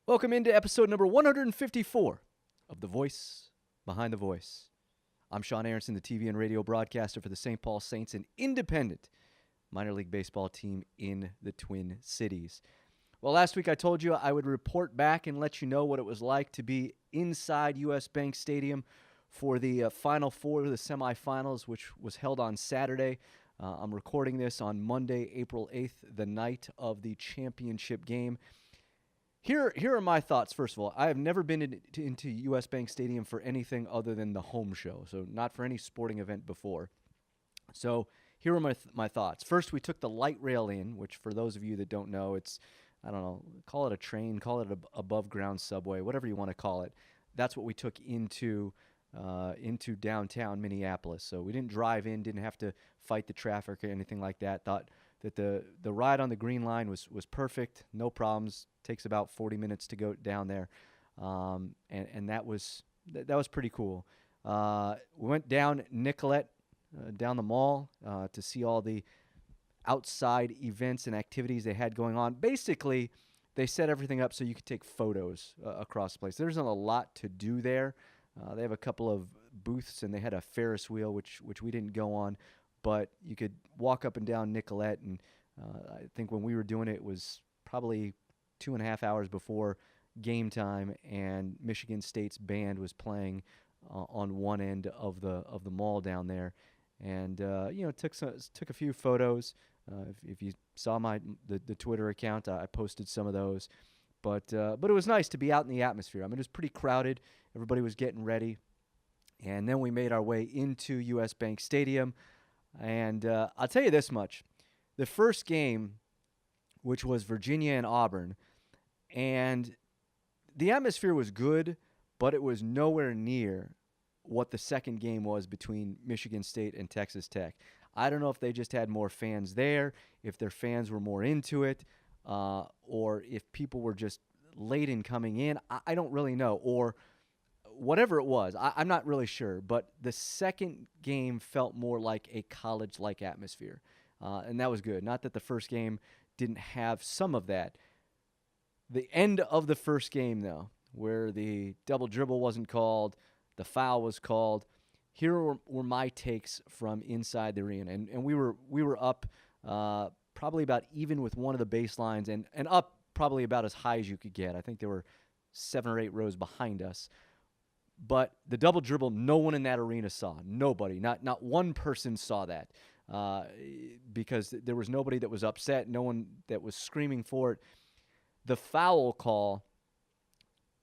Welcome into episode number 154 of The Voice Behind the Voice. I'm Sean Aronson, the TV and radio broadcaster for the St. Paul Saints, an independent minor league baseball team in the Twin Cities. Well, last week I told you I would report back and let you know what it was like to be inside U.S. Bank Stadium for the Final Four of the semifinals, which was held on Saturday. I'm recording this on Monday, April 8th, the night of the championship game. Here are my thoughts. First of all, I have never been into U.S. Bank Stadium for anything other than the home show, so not for any sporting event before. So here are my thoughts. First, we took the light rail in, which for those of you that don't know, it's, I don't know, call it a train, call it an above-ground subway, whatever you want to call it. That's what we took into downtown Minneapolis. So we didn't drive in, didn't have to fight the traffic or anything like that. Thought that the ride on the Green Line was perfect, no problems. Takes about 40 minutes to go down there, and that was pretty cool. We went down Nicollet, down the mall, to see all the outside events and activities they had going on. Basically, they set everything up so you could take photos across the place. There's not a lot to do there. They have a couple of booths, and they had a Ferris wheel, which we didn't go on, but you could walk up and down Nicollet, and I think when we were doing it, it was probably 2.5 hours before game time, and Michigan State's band was playing on one end of the mall down there, and took a few photos. If you saw the Twitter account, I posted some of those, but it was nice to be out in the atmosphere. I mean, it was pretty crowded. Everybody was getting ready, and then we made our way into U.S. Bank Stadium, and I'll tell you this much: the first game, which was Virginia and Auburn, and the atmosphere was good, but it was nowhere near what the second game was between Michigan State and Texas Tech. I don't know if they just had more fans there, if their fans were more into it, or if people were just late in coming in. I don't really know, or whatever it was. I'm not really sure, but the second game felt more like a college-like atmosphere, and that was good. Not that the first game didn't have some of that. The end of the first game, though, where the double dribble wasn't called, the foul was called, here were my takes from inside the arena. And we were up probably about even with one of the baselines, and up probably about as high as you could get. I think there were 7 or 8 rows behind us. But the double dribble, no one in that arena saw. Nobody. Not one person saw that. Because there was nobody that was upset, no one that was screaming for it. The foul call,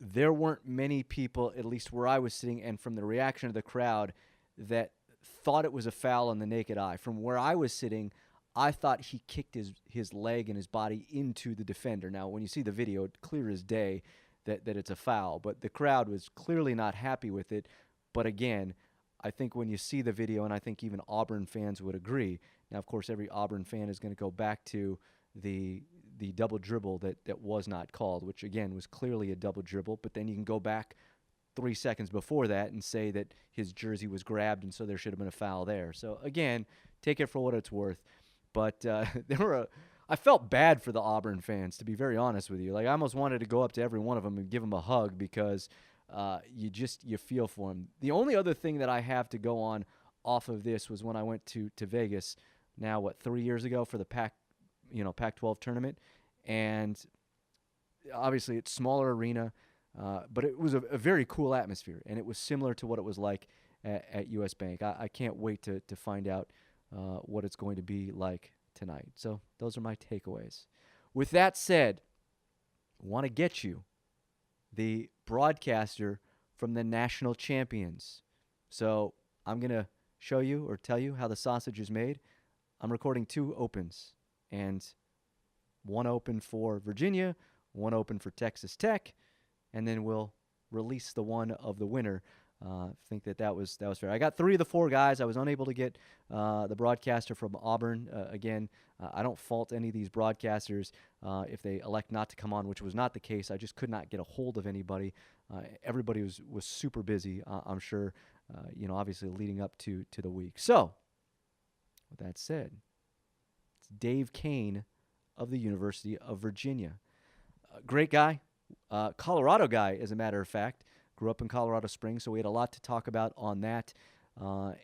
there weren't many people, at least where I was sitting, and from the reaction of the crowd, that thought it was a foul on the naked eye. From where I was sitting, I thought he kicked his leg and his body into the defender. Now, when you see the video, it's clear as day that it's a foul, but the crowd was clearly not happy with it. But again, I think when you see the video, and I think even Auburn fans would agree. Now, of course, every Auburn fan is going to go back to the double dribble that was not called, which, again, was clearly a double dribble. But then you can go back 3 seconds before that and say that his jersey was grabbed, and so there should have been a foul there. So, again, take it for what it's worth. But I felt bad for the Auburn fans, to be very honest with you. Like, I almost wanted to go up to every one of them and give them a hug because you feel for them. The only other thing that I have to go on off of this was when I went to Vegas now, 3 years ago for the Pac-12 tournament. And obviously it's smaller arena, but it was a very cool atmosphere, and it was similar to what it was like at U.S. Bank. I can't wait to find out what it's going to be like tonight. So those are my takeaways. With that said, I want to get you the broadcaster from the national champions. So I'm going to show you or tell you how the sausage is made. I'm recording 2 opens, and one open for Virginia, one open for Texas Tech, and then we'll release the one of the winner. I think that was fair. I got 3 of the 4 guys. I was unable to get the broadcaster from Auburn. Again, I don't fault any of these broadcasters if they elect not to come on, which was not the case. I just could not get a hold of anybody. Everybody was super busy, I'm sure, obviously leading up to the week. So, with that said, it's Dave Koehn of the University of Virginia. Great guy. Colorado guy, as a matter of fact. Grew up in Colorado Springs, so we had a lot to talk about on that.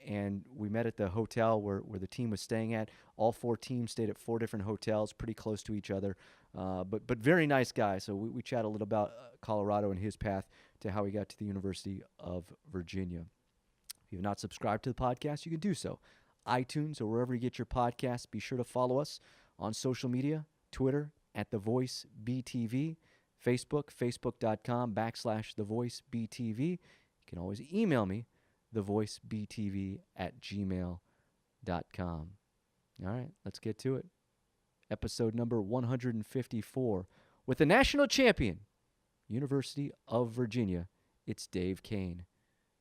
And we met at the hotel where the team was staying at. All 4 teams stayed at 4 different hotels, pretty close to each other. But very nice guy. So we chat a little about Colorado and his path to how he got to the University of Virginia. If you have not subscribed to the podcast, you can do so. iTunes or wherever you get your podcasts. Be sure to follow us on social media, Twitter at The Voice BTV, Facebook, facebook.com/TheVoiceBTV. You can always email me, thevoicebtv@gmail.com. All right, let's get to it. Episode number 154 with the national champion, University of Virginia. It's Dave Koehn.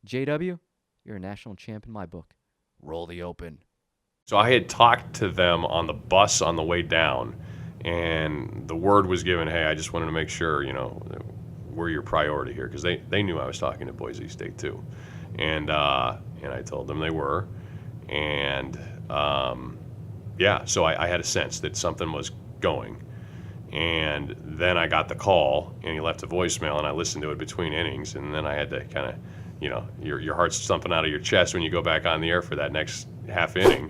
JW, you're a national champ in my book. Roll the open. So I had talked to them on the bus on the way down, and the word was given, hey, I just wanted to make sure, we're your priority here, because they knew I was talking to Boise State too. And I told them they were. And so I had a sense that something was going. And then I got the call, and he left a voicemail, and I listened to it between innings, and then I had to kind of, your heart's thumping out of your chest when you go back on the air for that next half inning.